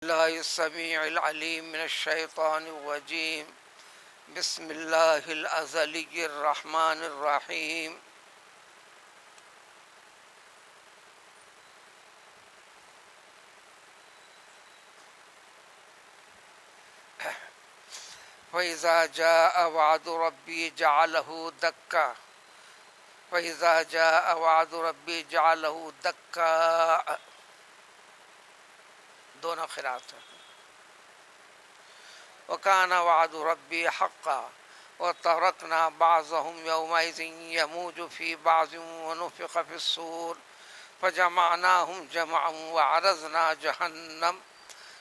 الله السميع العليم من الشيطان الرجيم. بسم الله الأزلي الرحمن الرحيم. فإذا جاء وعد ربي جعله دكا فإذا جاء وعد ربي جعله دكا. دونوں قرأت ہیں. وكان وعد ربي حقا وتركنا بعضهم يومئذ يموج في بعض ونفخ في الصور فجمعناهم جمعا وعرضنا جهنم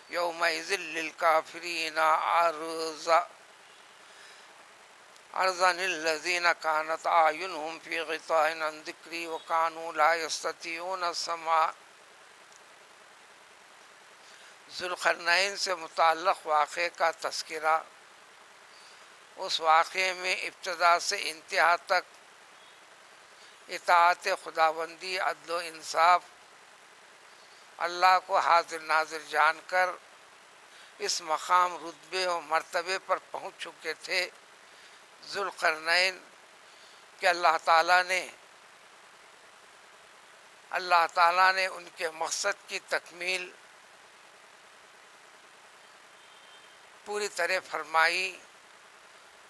يومئذ للكافرين عرضا الذين كانت أعينهم في غطاء عن ذكري وكانوا لا يستطيعون السماع. ذوالقرنین سے متعلق واقعے کا تذکرہ. اس واقعے میں ابتدا سے انتہا تک اطاعت خداوندی، عدل و انصاف، اللہ کو حاضر ناظر جان کر اس مقام، رتبے و مرتبے پر پہنچ چکے تھے ذوالقرنین کہ اللہ تعالیٰ نے ان کے مقصد کی تکمیل پوری طرح فرمائی،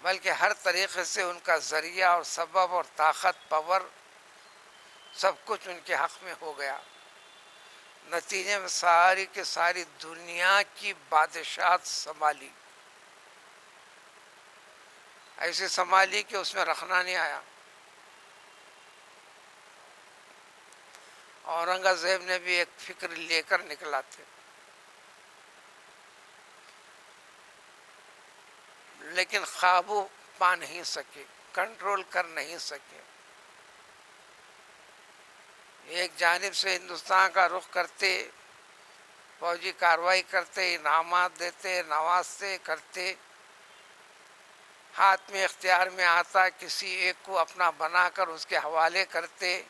بلکہ ہر طریقے سے ان کا ذریعہ اور سبب اور طاقت، پاور، سب کچھ ان کے حق میں ہو گیا. نتیجے میں ساری کی ساری دنیا کی بادشاہت سنبھالی، ایسے سنبھالی کہ اس میں رکھنا نہیں آیا. اورنگزیب نے بھی ایک فکر لے کر نکلا تھے، لیکن قابو پا نہیں سکے، کنٹرول کر نہیں سکے. ایک جانب سے ہندوستان کا رخ کرتے، فوجی کارروائی کرتے، انعامات دیتے، نوازتے کرتے، ہاتھ میں اختیار میں آتا کسی ایک کو اپنا بنا کر اس کے حوالے کرتے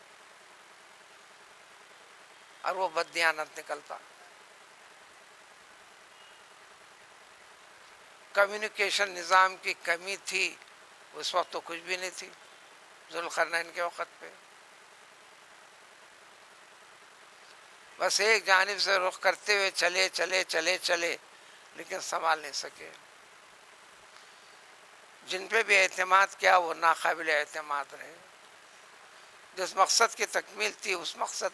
اور وہ بددیانت نکلتا. کمیونیکیشن نظام کی کمی تھی، اس وقت تو کچھ بھی نہیں تھی ذوالقرنین کے وقت پہ. بس ایک جانب سے رخ کرتے ہوئے چلے لیکن سنبھال نہیں سکے. جن پہ بھی اعتماد کیا وہ ناقابل اعتماد رہے. جس مقصد کی تکمیل تھی اس مقصد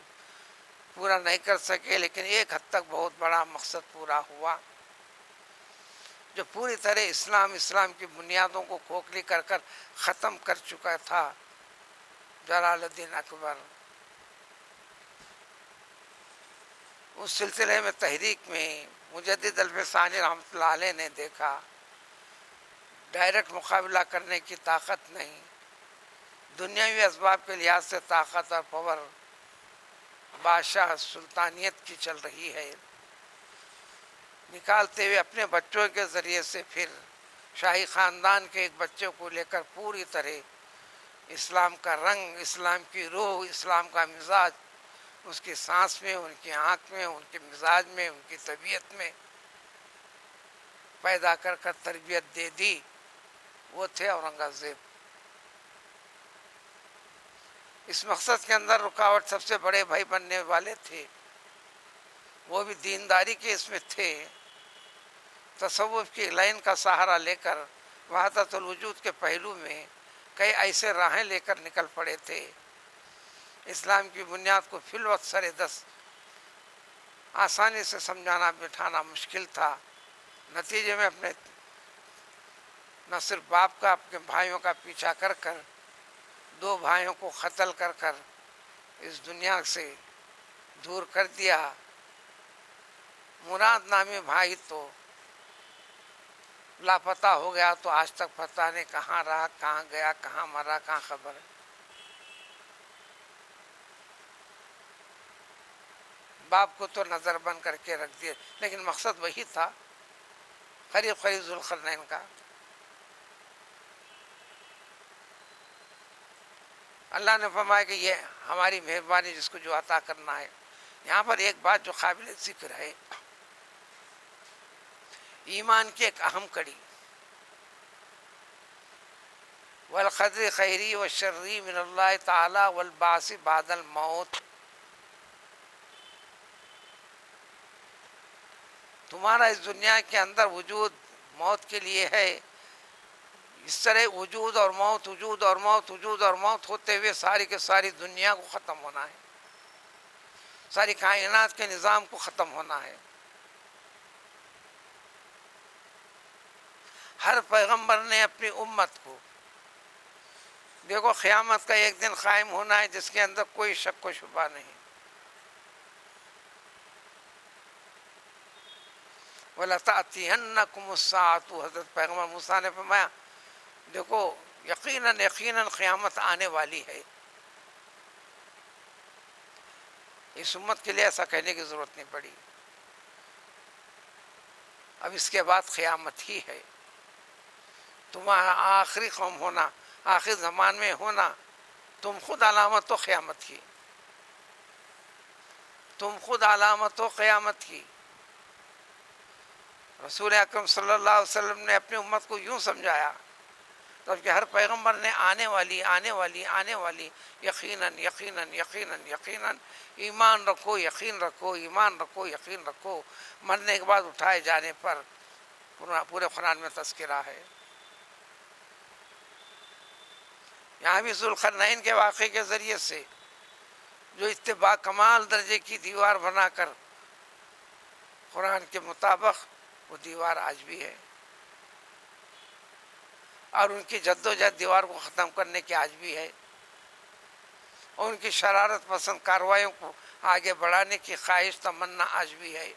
پورا نہیں کر سکے، لیکن ایک حد تک بہت بڑا مقصد پورا ہوا، جو پوری طرح اسلام کی بنیادوں کو کھوکھلی کر ختم کر چکا تھا جلال الدین اکبر. اس سلسلے میں تحریک میں مجدد الفسانی رحمۃ اللہ علیہ نے دیکھا ڈائریکٹ مقابلہ کرنے کی طاقت نہیں، دنیاوی اسباب کے لحاظ سے طاقت اور پاور بادشاہ سلطانیت کی چل رہی ہے، نکالتے ہوئے اپنے بچوں کے ذریعے سے پھر شاہی خاندان کے ایک بچے کو لے کر پوری طرح اسلام کا رنگ، اسلام کی روح، اسلام کا مزاج اس کی سانس میں، ان کی آنکھ میں، ان کے مزاج میں، ان کی طبیعت میں پیدا کر تربیت دے دی. وہ تھے اورنگزیب. اس مقصد کے اندر رکاوٹ سب سے بڑے بھائی بننے والے تھے، وہ بھی دینداری کے اس میں تھے، تصوف کی لائن کا سہارا لے کر وحدت الوجود کے پہلو میں کئی ایسے راہیں لے کر نکل پڑے تھے. اسلام کی بنیاد کو فی الوقت سر دست آسانی سے سمجھانا بٹھانا مشکل تھا. نتیجے میں اپنے نہ صرف باپ کا، اپنے بھائیوں کا پیچھا کر 2 بھائیوں کو قتل کر اس دنیا سے دور کر دیا. مراد نامی بھائی تو لاپتہ ہو گیا، تو آج تک پتہ نہیں کہاں رہا، کہاں گیا، کہاں مرا، کہاں خبر ہے. باپ کو تو نظر بند کر کے رکھ دیا، لیکن مقصد وہی تھا قریب ذوالقرنین کا. اللہ نے فرمایا کہ یہ ہماری مہربانی، جس کو جو عطا کرنا ہے. یہاں پر ایک بات جو قابل ذکر ہے، ایمان کی ایک اہم کڑی، والقدر خیری و شرری من اللہ تعالی والبعث بعد الموت. تمہارا اس دنیا کے اندر وجود موت کے لیے ہے. اس طرح وجود اور موت، وجود اور موت، وجود اور موت ہوتے ہوئے ساری کے ساری دنیا کو ختم ہونا ہے، ساری کائنات کے نظام کو ختم ہونا ہے. ہر پیغمبر نے اپنی امت کو، دیکھو قیامت کا ایک دن قائم ہونا ہے جس کے اندر کوئی شک و شبہ نہیں. وَلَتَأْتِيَنَّكُمُ السَّاعَةُ، حضرت پیغمبر موسیٰ نے فرمایا دیکھو یقیناً یقیناً قیامت آنے والی ہے. اس امت کے لیے ایسا کہنے کی ضرورت نہیں پڑی. اب اس کے بعد قیامت ہی ہے. تمہارا آخری قوم ہونا، آخر زمان میں ہونا، تم خود علامت ہو قیامت کی، تم خود علامت ہو قیامت کی. رسول اکرم صلی اللہ علیہ وسلم نے اپنی امت کو یوں سمجھایا، جبکہ ہر پیغمبر نے آنے والی آنے والی آنے والی، یقیناً یقیناً یقیناً یقیناً، ایمان رکھو، یقین رکھو، ایمان رکھو، یقین رکھو. مرنے کے بعد اٹھائے جانے پر پورے قرآن میں تذکرہ ہے. یہاں بھی ذوالقرنین کے واقعے کے ذریعے سے جو اتباع کمال درجے کی دیوار بنا کر قرآن کے مطابق، وہ دیوار آج بھی ہے، اور ان کی جد و جہد دیوار کو ختم کرنے کی آج بھی ہے، اور ان کی شرارت پسند کارروائیوں کو آگے بڑھانے کی خواہش تمنا آج بھی ہے.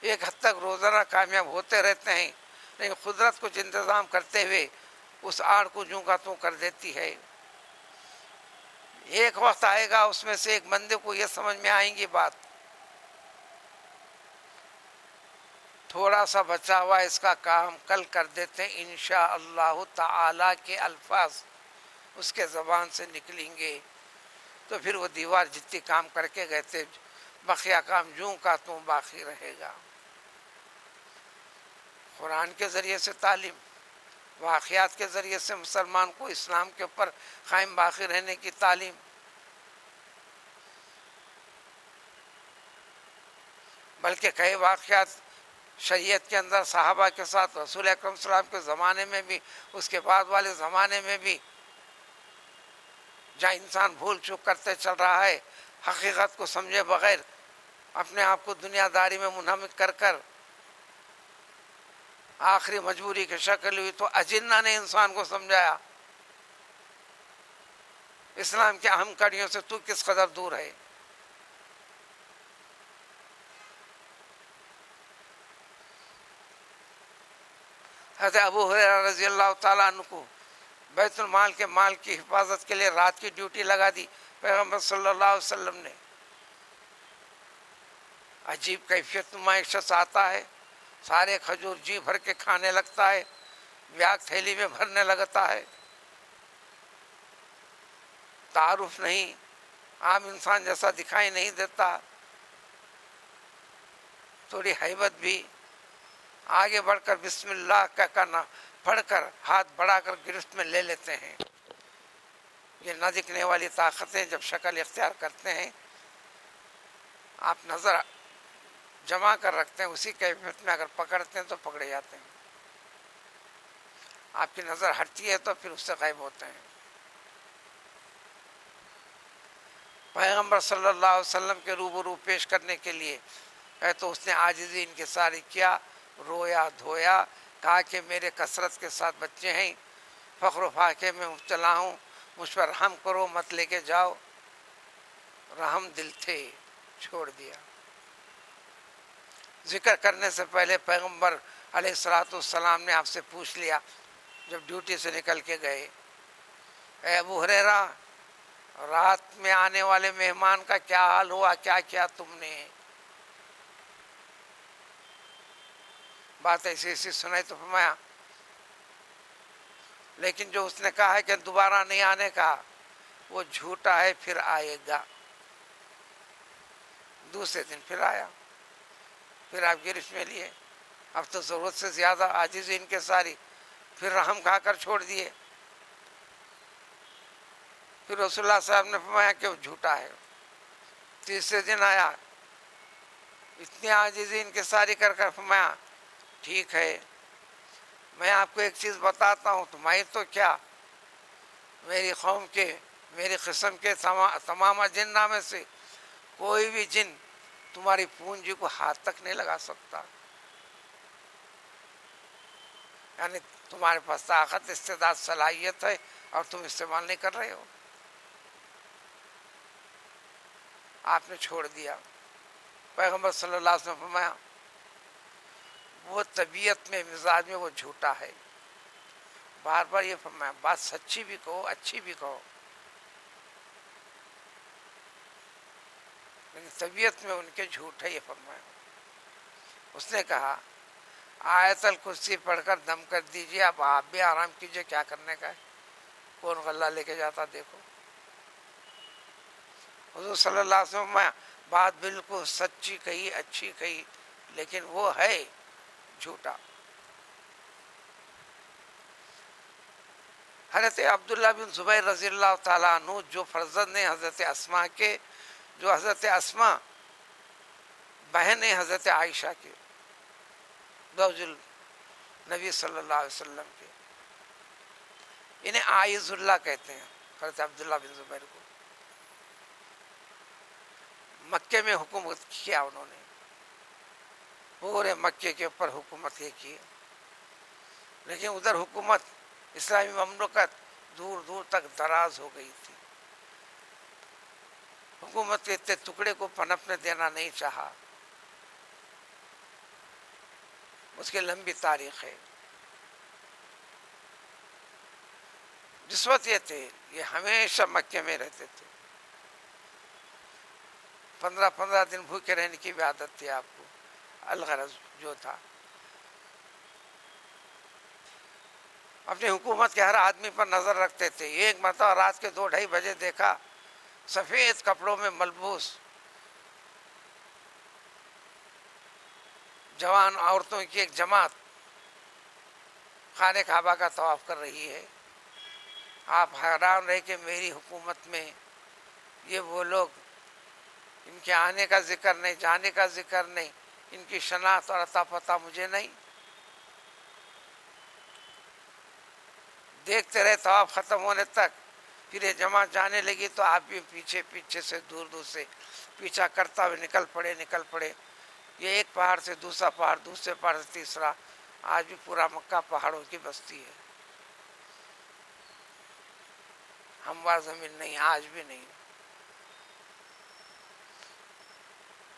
ایک حد تک روزانہ کامیاب ہوتے رہتے ہیں، لیکن قدرت کچھ انتظام کرتے ہوئے اس آڑ کو جوں کا توں کر دیتی ہے. ایک وقت آئے گا اس میں سے ایک بندے کو یہ سمجھ میں آئیں گی بات، تھوڑا سا بچا ہوا اس کا کام کل کر دیتے ہیں انشاءاللہ تعالی کے الفاظ اس کے زبان سے نکلیں گے، تو پھر وہ دیوار جتنی کام کر کے گئے تھے بقیہ کام جوں کا توں باقی رہے گا. قرآن کے ذریعے سے تعلیم، واقعات کے ذریعے سے مسلمان کو اسلام کے اوپر قائم باقی رہنے کی تعلیم. بلکہ کئی واقعات شریعت کے اندر صحابہ کے ساتھ، رسول اکرم صلی اللہ علیہ وسلم کے زمانے میں بھی، اس کے بعد والے زمانے میں بھی، جہاں انسان بھول چوک کرتے چل رہا ہے، حقیقت کو سمجھے بغیر اپنے آپ کو دنیا داری میں منہمک کر کر آخری مجبوری کی شکل ہوئی، تو اجنہ نے انسان کو سمجھایا اسلام کی اہم کڑیوں سے تو کس قدر دور ہے. حضرت ابو ہریرہ رضی اللہ تعالیٰ عنہ کو بیت المال کے مال کی حفاظت کے لیے رات کی ڈیوٹی لگا دی پیغمبر صلی اللہ علیہ وسلم نے. عجیب کیفیت نما ایک شخص آتا ہے، سارے کھجور جی بھر کے کھانے لگتا ہے، بیاگ تھیلی میں بھرنے لگتا ہے، تعارف نہیں، عام انسان جیسا دکھائی نہیں دیتا، تھوڑی ہیبت بھی. آگے بڑھ کر بسم اللہ کا کہنا پڑھ کر ہاتھ بڑھا کر گرفت میں لے لیتے ہیں. یہ نہ دکھنے والی طاقتیں جب شکل اختیار کرتے ہیں، آپ نظر جمع کر رکھتے ہیں، اسی کیفیت میں اگر پکڑتے ہیں تو پکڑے جاتے ہیں. آپ کی نظر ہٹتی ہے تو پھر اس سے غائب ہوتے ہیں. پیغمبر صلی اللہ علیہ وسلم کے روبرو پیش کرنے کے لیے ہے تو اس نے عاجزی انکساری کیا، رویا دھویا، کہا کہ میرے کثرت کے ساتھ بچے ہیں، فخر و فاقے میں مبتلا ہوں، مجھ پر رحم کرو، مت لے کے جاؤ. رحم دل تھے، چھوڑ دیا. ذکر کرنے سے پہلے پیغمبر علیہ الصلوۃ والسلام نے آپ سے پوچھ لیا جب ڈیوٹی سے نکل کے گئے، اے ابو ہریرہ، رات میں آنے والے مہمان کا کیا حال ہوا، کیا کیا تم نے؟ بات ایسی ایسی سنائی تو فرمایا لیکن جو اس نے کہا ہے کہ دوبارہ نہیں آنے کا، وہ جھوٹا ہے، پھر آئے گا. دوسرے دن پھر آیا، پھر آپ گرفت میں لیے. اب تو ضرورت سے زیادہ عاجزی ان کے ساری، پھر رحم کھا کر چھوڑ دیے. پھر رسول اللہ صاحب نے فرمایا کہ وہ جھوٹا ہے. تیسرے دن آیا، اتنی عاجزی ان کے ساری کر کر فرمایا ٹھیک ہے، میں آپ کو ایک چیز بتاتا ہوں، تمہاری تو کیا، میری قوم کے، میری قسم کے تمام جنات میں سے کوئی بھی جن تمہاری پونجی کو ہاتھ تک نہیں لگا سکتا. یعنی تمہارے پاس طاقت، استعداد، صلاحیت ہے اور تم استعمال نہیں کر رہے ہو. آپ نے چھوڑ دیا. پیغمبر صلی اللہ علیہ وسلم نے فرمایا وہ طبیعت میں، مزاج میں وہ جھوٹا ہے. بار بار یہ فرمایا بات سچی بھی کہو، اچھی بھی کہو، لیکن طبیعت میں ان کے جھوٹ ہے، یہ فرمایا. اس نے کہا آیت الکرسی پڑھ کر دم کر دیجئے، اب آپ بھی آرام کیجئے، کیا کرنے کا ہے، کون غلہ لے کے جاتا دیکھو. حضور صلی اللہ علیہ وسلم میں بات بالکل سچی کہی، اچھی کہی، لیکن وہ ہے جھوٹا. حضرت عبداللہ بن زبیر رضی اللہ تعالیٰ عنہ جو فرزند ہیں حضرت اسماء کے، جو حضرت اسماء بہن ہیں حضرت عائشہ کے، زوج النبی صلی اللہ علیہ وسلم کے، انہیں عائز اللہ کہتے ہیں حضرت عبداللہ بن زبیر کو. مکے میں حکومت کیا انہوں نے، پورے مکے کے اوپر حکومت یہ کی، لیکن ادھر حکومت اسلامی مملکت دور دور تک دراز ہو گئی تھی. حکومت کے اتنے ٹکڑے کو پنپنے دینا نہیں چاہا. اس کی لمبی تاریخ ہے. جس وقت یہ تھے، یہ ہمیشہ مکے میں رہتے تھے. 15 دن بھوکے رہنے کی بھی عادت تھی آپ کو. الغرض جو تھا اپنی حکومت کے ہر آدمی پر نظر رکھتے تھے. ایک مرتبہ رات کے 2-2:30 بجے دیکھا سفید کپڑوں میں ملبوس جوان عورتوں کی ایک جماعت خانہ کعبہ کا طواف کر رہی ہے. آپ حیران رہے کہ میری حکومت میں یہ وہ لوگ، ان کے آنے کا ذکر نہیں، جانے کا ذکر نہیں، ان کی شناخت اور عطا پتہ مجھے نہیں. دیکھتے رہے طواف ختم ہونے تک. پھر یہ جماعت جانے لگی تو آپ بھی پیچھے پیچھے سے، دور دور سے پیچھا کرتا ہوئے نکل پڑے. یہ ایک پہاڑ سے دوسرا پہاڑ، دوسرے پہاڑ سے تیسرا. آج بھی پورا مکہ پہاڑوں کی بستی ہے، ہموار زمین نہیں، آج بھی نہیں.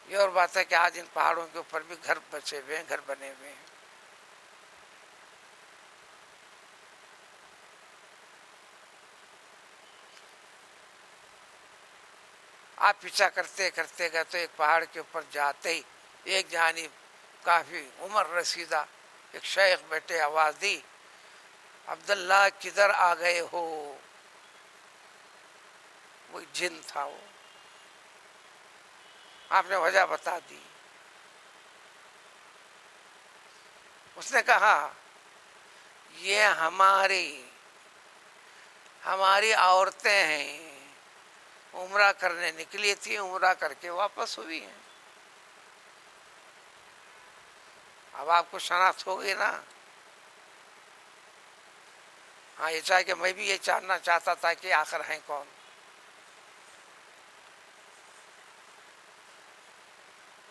یہ اور بات ہے کہ آج ان پہاڑوں کے اوپر بھی گھر بچے ہوئے ہیں، گھر بنے ہوئے ہیں. آپ پیچھا کرتے کرتے گئے تو ایک پہاڑ کے اوپر جاتے ہی ایک جانب کافی عمر رسیدہ ایک شیخ بیٹے آواز دی، عبداللہ کدھر آ گئے ہو. وہ جن تھا. وہ آپ نے وجہ بتا دی. اس نے کہا یہ ہماری عورتیں ہیں، عمرہ کرنے نکلی تھی، عمرہ کر کے واپس ہوئی ہیں. اب آپ کو شناخت ہو گئی نا. ہاں یہ چاہے کہ میں بھی یہ جاننا چاہتا تھا کہ آخر ہیں کون.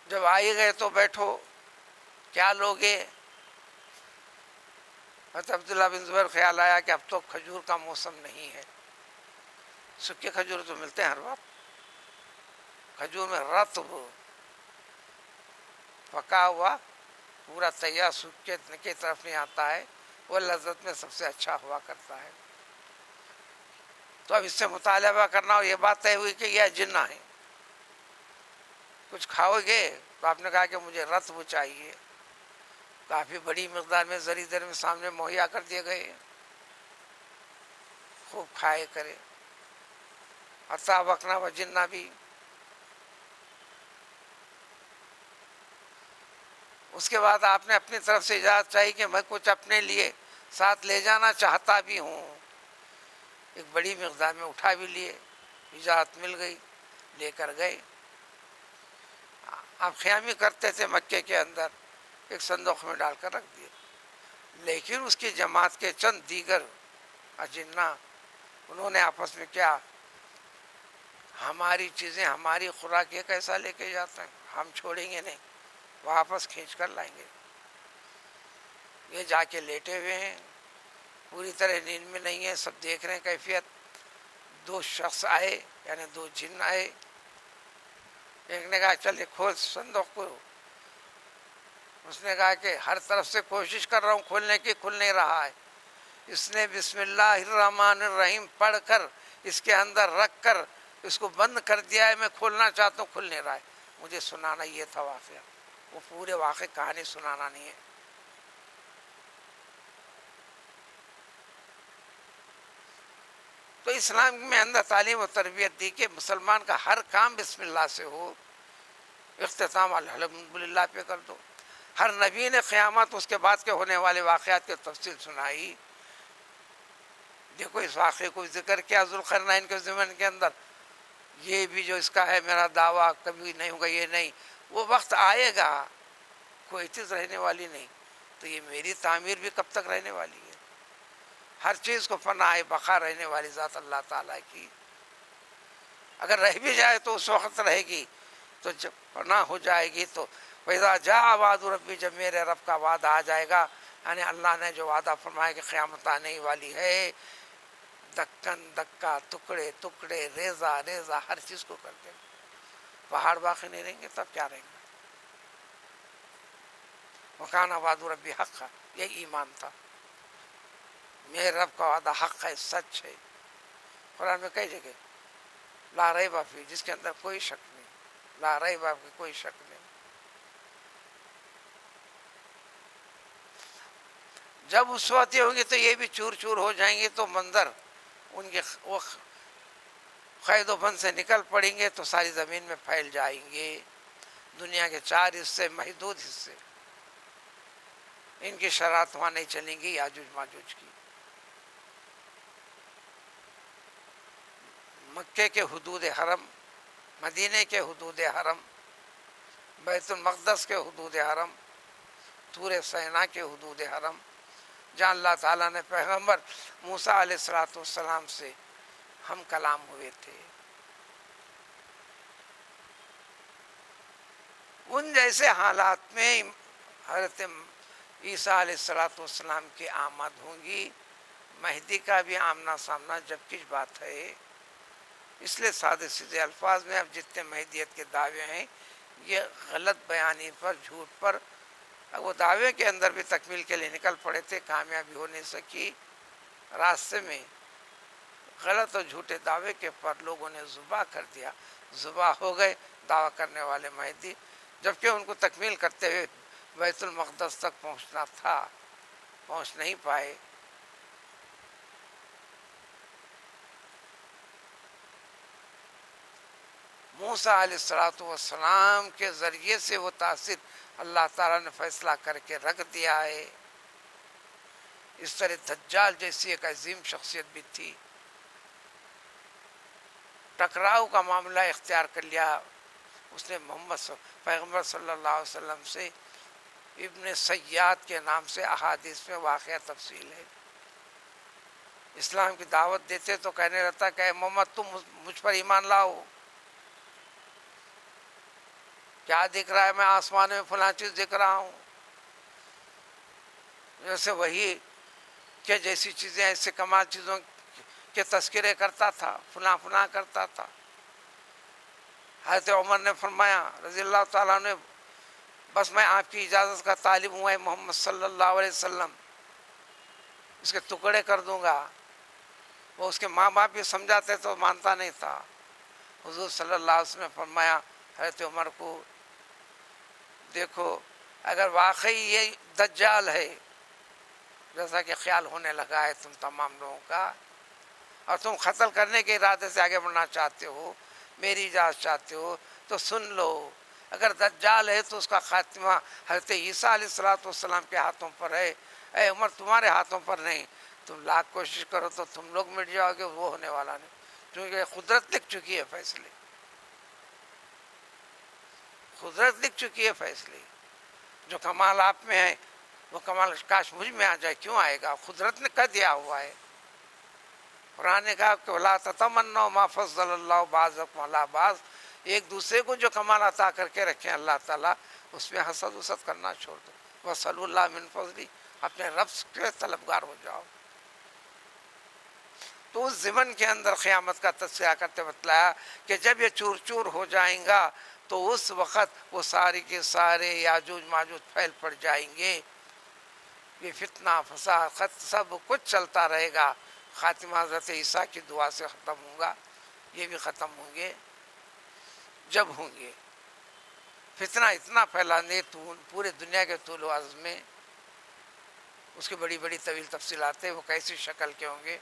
جب آئی گئے تو بیٹھو، کیا لوگے. حضرت عبداللہ بن زبیر خیال آیا کہ اب تو کھجور کا موسم نہیں ہے. سکے کھجور تو ملتے ہیں ہر وقت. کھجور میں رطب پکا ہوا پورا تیار سکے کی طرف نہیں آتا ہے، وہ لذت میں سب سے اچھا ہوا کرتا ہے. تو اب اس سے مطالبہ کرنا، اور یہ بات طے ہوئی کہ یہ جنہ ہے. کچھ کھاؤ گے؟ تو آپ نے کہا کہ مجھے رطب چاہیے. کافی بڑی مقدار میں زری در میں سامنے مہیا کر دیے گئے. خوب کھائے کرے. عطا وقنا و جنہ بھی. اس کے بعد آپ نے اپنی طرف سے اجازت چاہی کہ میں کچھ اپنے لیے ساتھ لے جانا چاہتا بھی ہوں. ایک بڑی مقدار میں اٹھا بھی لیے, اجازت مل گئی, لے کر گئے. آپ خیامی کرتے تھے مکے کے اندر, ایک صندوق میں ڈال کر رکھ دیے. لیکن اس کی جماعت کے چند دیگر اجنہ, انہوں نے آپس میں کیا, ہماری چیزیں ہماری خوراک یہ کیسا لے کے جاتا ہے, ہم چھوڑیں گے نہیں, واپس کھینچ کر لائیں گے. یہ جا کے لیٹے ہوئے ہیں, پوری طرح نیند میں نہیں ہے, سب دیکھ رہے ہیں کیفیت. دو شخص آئے, یعنی دو جن آئے. ایک نے کہا چل کھول صندوق کو. اس نے کہا کہ ہر طرف سے کوشش کر رہا ہوں کھولنے کی, کھل نہیں رہا ہے. اس نے بسم اللہ الرحمن الرحیم پڑھ کر اس کے اندر رکھ کر اس کو بند کر دیا ہے. میں کھولنا چاہتا ہوں, کھل نہیں رہا ہے. مجھے سنانا یہ تھا واقعہ, وہ پورے واقعے کہانی سنانا نہیں ہے. تو اسلام میں اندر تعلیم و تربیت دی کہ مسلمان کا ہر کام بسم اللہ سے ہو. اختتام الحمدللہ پہ کر دو. ہر نبی نے قیامت اس کے بعد کے ہونے والے واقعات کی تفصیل سنائی. دیکھو اس واقعے کو ذکر کیا ذوالقرنین کے زمانے کے اندر, یہ بھی جو اس کا ہے میرا دعویٰ کبھی نہیں ہوگا, یہ نہیں, وہ وقت آئے گا, کوئی چیز رہنے والی نہیں. تو یہ میری تعمیر بھی کب تک رہنے والی ہے؟ ہر چیز کو پناہ بقا رہنے والی ذات اللہ تعالیٰ کی. اگر رہ بھی جائے تو اس وقت رہے گی, تو جب پناہ ہو جائے گی تو وَإِذَا جَاءَ وَعْدُ رَبِّي, جب میرے رب کا وعدہ آ جائے گا, یعنی اللہ نے جو وعدہ فرمایا کہ قیامت آنے والی ہے, دکن دکا, ٹکڑے ٹکڑے, ریزہ ریزہ, ہر چیز کو کر دیں. پہاڑ باقی نہیں رہیں گے, تب کیا رہیں گے؟ وَكَانَ وَعْدُ رَبِّي حَقًّا, یہ ایمان تھا. میرے رب کا وعدہ حق ہے, سچ ہے. قرآن میں کئی جگہ لا ریب فیہ, جس کے اندر کوئی شک نہیں, لا ریب فیہ, کوئی شک نہیں. جب اس وقت یہ ہوگی تو یہ بھی چور چور ہو جائیں گے, تو منظر ان کے وہ قید و بند سے نکل پڑیں گے تو ساری زمین میں پھیل جائیں گے. دنیا کے 4 حصے, محدود حصے, ان کی شرارت وہاں نہیں چلیں گی یاجوج ماجوج کی. مکے کے حدود حرم, مدینے کے حدود حرم, بیت المقدس کے حدود حرم, طور سینا کے حدود حرم, جہاں اللہ تعالیٰ نے پیغمبر موسیٰ علیہ السلام سے ہم کلام ہوئے تھے. ان جیسے حالات میں حضرت عیسیٰ علیہ السلام کی آمد ہوں گی. مہدی کا بھی آمنا سامنا جب کچھ بات ہے. اس لیے سادے سیدھے الفاظ میں اب جتنے مہدیت کے دعوے ہیں یہ غلط بیانی پر, جھوٹ پر, وہ دعوے کے اندر بھی تکمیل کے لیے نکل پڑے تھے, کامیابی ہو نہیں سکی. راستے میں غلط اور جھوٹے دعوے کے پر لوگوں نے ذبح کر دیا, ذبح ہو گئے دعویٰ کرنے والے مہدی, جبکہ ان کو تکمیل کرتے ہوئے بیت المقدس تک پہنچنا تھا, پہنچ نہیں پائے. موسیٰ علیہ السلام کے ذریعے سے وہ تاثیر اللہ تعالیٰ نے فیصلہ کر کے رکھ دیا ہے. اس طرح دجال جیسی ایک عظیم شخصیت بھی تھی, ٹکراؤ کا معاملہ اختیار کر لیا اس نے. پیغمبر صلی اللہ علیہ وسلم سے ابن سیاد کے نام سے احادیث میں واقعہ تفصیل ہے. اسلام کی دعوت دیتے تو کہنے رہتا کہ اے محمد تم مجھ پر ایمان لاؤ. کیا دکھ رہا ہے؟ میں آسمان میں فلاں چیز دیکھ رہا ہوں. جیسے وہی کہ جیسی چیزیں ایسے کمال چیزوں کے تذکرے کرتا تھا, فلاں فلاں کرتا تھا. حضرت عمر نے فرمایا رضی اللہ تعالیٰ نے, بس میں آپ کی اجازت کا طالب ہوں اے محمد صلی اللہ علیہ وسلم, اس کے ٹکڑے کر دوں گا. وہ اس کے ماں باپ بھی سمجھاتے تو مانتا نہیں تھا. حضور صلی اللہ علیہ وسلم نے فرمایا حضرت عمر کو, دیکھو اگر واقعی یہ دجال ہے جیسا کہ خیال ہونے لگا ہے تم تمام لوگوں کا, اور تم قتل کرنے کے ارادے سے آگے بڑھنا چاہتے ہو, میری اجازت چاہتے ہو, تو سن لو اگر دجال ہے تو اس کا خاتمہ حضرت عیسیٰ علیہ السلام کے ہاتھوں پر ہے، اے عمر تمہارے ہاتھوں پر نہیں، تم لاکھ کوشش کرو تو تم لوگ مٹ جاؤ گے، وہ ہونے والا نہیں، کیونکہ قدرت لکھ چکی ہے فیصلے، قدرت لکھ چکی ہے فیصلے. جو کمال آپ میں ہے وہ کمال کاش مجھ میں آ جائے، کیوں آئے گا؟ قدرت نے کہہ دیا ہوا ہے. قرآن نے کہا کہ وَلَا تَتَمَنَّوْا مَا فَضَّلَ اللَّهُ بَعْضَكُمْ عَلَىٰ بَعْضٍ، ایک دوسرے کو جو کمال عطا کر کے رکھیں اللہ تعالیٰ، اس میں حسد وسد کرنا چھوڑ دو. وَاسْأَلُوا اللَّهَ مِن فَضْلِهِ، اپنے رب کے طلبگار ہو جاؤ. تو اس ضمن کے اندر قیامت کا تذکرہ کرتے بتلایا کہ جب یہ چور چور ہو جائیں گا تو اس وقت وہ سارے کے سارے یاجوج ماجوج پھیل پڑ جائیں گے. یہ فتنہ فساد سب کچھ چلتا رہے گا. خاتمہ حضرت عیسیٰ کی دعا سے ختم ہوگا، یہ بھی ختم ہوں گے. جب ہوں گے فتنہ اتنا پھیلانے پورے دنیا کے طول و عرض میں، اس کی بڑی بڑی طویل تفصیلات ہیں، وہ کیسی شکل کے ہوں گے.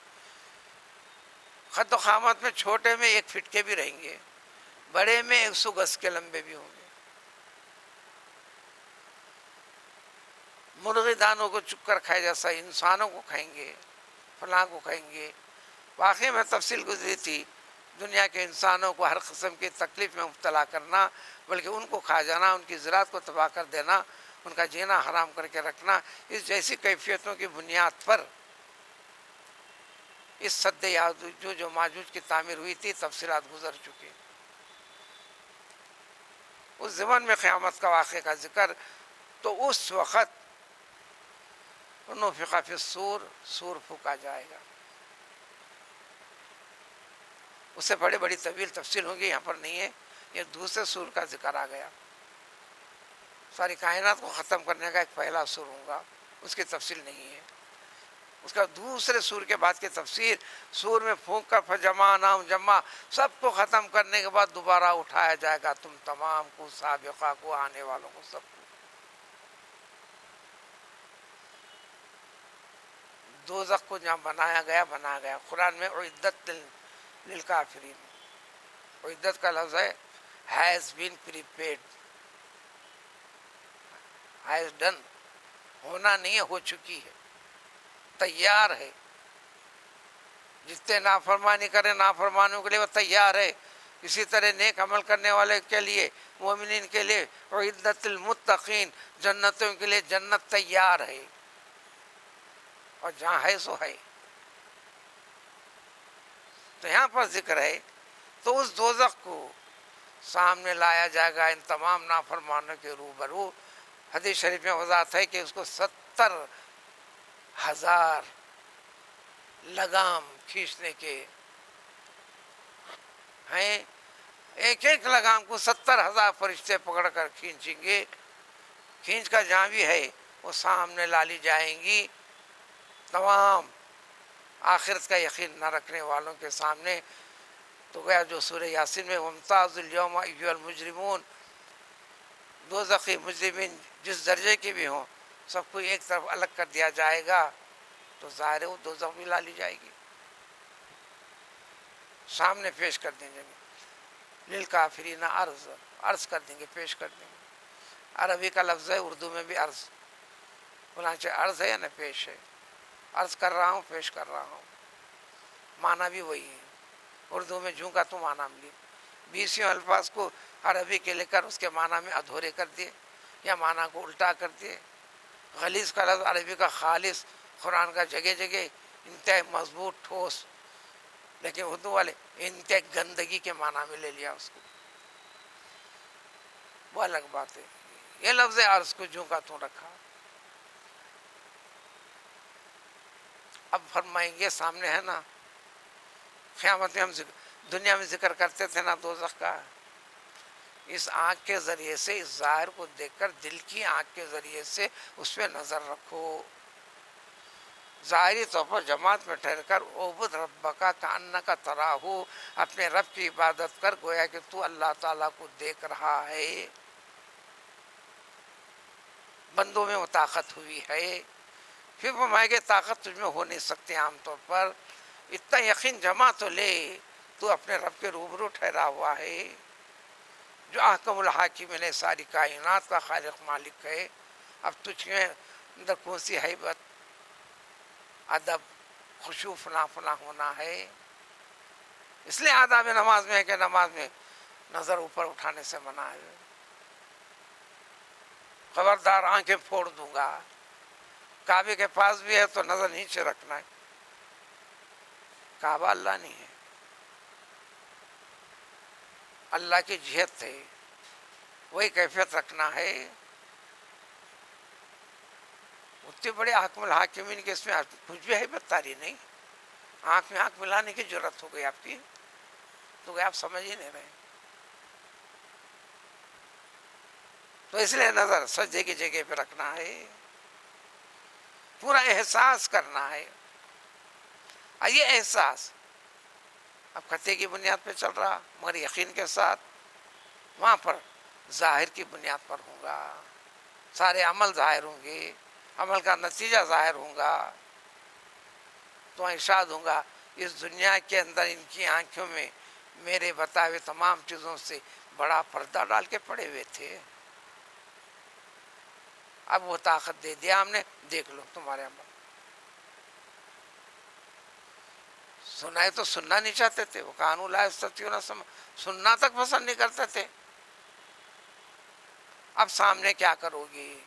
خط و خامت میں چھوٹے میں 1 فٹ کے بھی رہیں گے، بڑے میں 100 گز کے لمبے بھی ہوں گے. مرغی دانوں کو چک کر کھائے جیسا انسانوں کو کھائیں گے، فلاں کو کھائیں گے. واقعی میں تفصیل گزری تھی، دنیا کے انسانوں کو ہر قسم کی تکلیف میں مبتلا کرنا، بلکہ ان کو کھا جانا، ان کی زراعت کو تباہ کر دینا، ان کا جینا حرام کر کے رکھنا، اس جیسی کیفیتوں کی بنیاد پر اس سد یاجوج و ماجوج کی تعمیر ہوئی تھی. تفصیلات گزر چکی. اس زمن میں قیامت کا واقعے کا ذکر. تو اس وقت نفخ فی الصور، سور پھونکا جائے گا. اس سے بڑی بڑی طویل تفصیل ہوگی، یہاں پر نہیں ہے. یہ دوسرے سور کا ذکر آ گیا. ساری کائنات کو ختم کرنے کا ایک پہلا سور ہوگا، اس کی تفصیل نہیں ہے. اس کا دوسرے سور کے بعد کی تفسیر، سور میں پھونک کر فجمعناہم جمع، سب کو ختم کرنے کے بعد دوبارہ اٹھایا جائے گا، تم تمام کو، سابقہ کو، آنے والوں کو، سب کو. دوزخ کو جہاں بنایا گیا. قرآن میں اعدت للکافرین، اعدت کا لفظ ہے has been prepaid, has done, ہونا نہیں ہے، ہو چکی ہے، تیار ہے. جتنے نافرمانی کریں نافرمانوں کے لیے وہ تیار ہے. اسی طرح نیک عمل کرنے والے کے لیے، مومنین کے لیے اعدت المتقین، جنتوں کے لیے جنت تیار ہے. اور جہاں ہے سو ہے. تو یہاں پر ذکر ہے تو اس دوزخ کو سامنے لایا جائے گا ان تمام نافرمانوں کے روبرو. حدیث شریف میں وضاحت ہے کہ اس کو 70,000 لگام کھینچنے کے ہیں. ایک ایک لگام کو 70,000 فرشتے پکڑ کر کھینچیں گے. کھینچ کر جہاں بھی ہے وہ سامنے لالی جائیں گی تمام آخرت کا یقین نہ رکھنے والوں کے سامنے. تو گیا جو سورہ یاسین میں وامتاز الیوم ایھا المجرمون، دوزخی مجرمین جس درجے کے بھی ہوں سب کو ایک طرف الگ کر دیا جائے گا. تو ظاہر ہے وہ دوزخ بھی لا لی جائے گی، سامنے پیش کر دیں گے. للکافرین عرض کر دیں گے، پیش کر دیں گے. عربی کا لفظ ہے، اردو میں بھی عرض، چاہے عرض ہے یا نہ پیش ہے. عرض کر رہا ہوں، پیش کر رہا ہوں، معنی بھی وہی ہے. اردو میں جھونکا تو معنی ملی، 20 الفاظ کو عربی کے لے کر اس کے معنی میں ادھورے کر دیے یا معنی کو الٹا کر دیے. غلیظ کا لفظ عربی کا خالص، قرآن کا جگہ جگہ انتہائی مضبوط ٹھوس، لیکن اردو والے انتہائی گندگی کے معنی میں لے لیا اس کو. وہ الگ بات ہے. یہ لفظ عرض کو جھونکا تو رکھا. اب فرمائیں گے سامنے ہے نا، قیامت میں ہم دنیا میں ذکر کرتے تھے نا دوزخ کا، اس آنکھ کے ذریعے سے، اس ظاہر کو دیکھ کر دل کی آنکھ کے ذریعے سے اس پہ نظر رکھو. ظاہری طور پر جماعت میں ٹھہر کر اعبد ربک کأنک تراہ، اپنے رب کی عبادت کر گویا کہ تو اللہ تعالیٰ کو دیکھ رہا ہے. بندوں میں وہ طاقت ہوئی ہے. پھر فرمائے کہ طاقت تجھ میں ہو نہیں سکتی عام طور پر. اتنا یقین جمع تو لے، تو اپنے رب کے روبرو ٹھہرا ہوا ہے. جو احکم الحاکمین ہے، ساری کائنات کا خالق مالک ہے، اب تجھ میں اندر کون سی ہیبت، ادب، خشوع، فلاں فلاں ہونا ہے؟ اس لیے آداب نماز میں ہے کہ نماز میں نظر اوپر اٹھانے سے منع ہے. خبردار آنکھیں پھوڑ دوں گا. کعبے کے پاس بھی ہے تو نظر نیچے رکھنا ہے. کعبہ اللہ نہیں ہے، اللہ کی جہت ہے، وہی کیفیت رکھنا ہے. اتنے بڑے حاکم الحاکمین کے اس میں کچھ بھی ہیبت طاری نہیں. آنکھ میں آنکھ ملانے کی ضرورت ہو گئی آپ کی، تو کہ آپ سمجھ ہی نہیں رہے. تو اس لیے نظر سجدے کی جگہ پہ رکھنا ہے، پورا احساس کرنا ہے. یہ احساس اب خطے کی بنیاد پہ چل رہا، مگر یقین کے ساتھ وہاں پر ظاہر کی بنیاد پر ہوگا. سارے عمل ظاہر ہوں گے، عمل کا نتیجہ ظاہر ہوگا. تو ارشاد ہوگا اس دنیا کے اندر ان کی آنکھوں میں میرے بتائے ہوئے تمام چیزوں سے بڑا پردہ ڈال کے پڑے ہوئے تھے. اب وہ طاقت دے دیا ہم نے، دیکھ لو تمہارے عمل. سنائے تو سننا نہیں چاہتے تھے، وہ قانون لا یستطیعون سننا تک پسند نہیں کرتے تھے. اب سامنے کیا کرو گی؟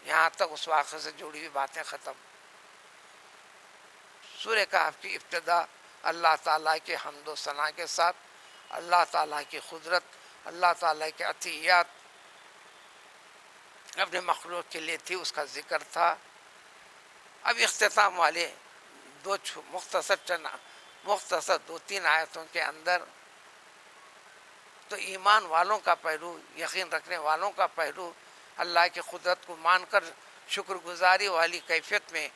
یہاں تک اس واقعے سے جڑی ہوئی باتیں ختم. سورہ کہف کی ابتدا اللہ تعالیٰ کے حمد و ثنا کے ساتھ، اللہ تعالیٰ کی قدرت، اللہ تعالیٰ کے عطیات اپنے مخلوق کے لیے تھی، اس کا ذکر تھا. اب اختتام والے دو مختصر 2-3 آیتوں کے اندر تو ایمان والوں کا پہلو، یقین رکھنے والوں کا پہلو، اللہ کی قدرت کو مان کر شکر گزاری والی کیفیت میں،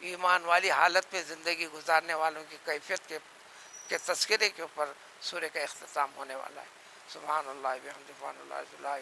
ایمان والی حالت میں زندگی گزارنے والوں کی کیفیت کے تذکرے کے اوپر سورہ کا اختتام ہونے والا ہے. سبحان اللہ بحمدہ، سبحان اللہ.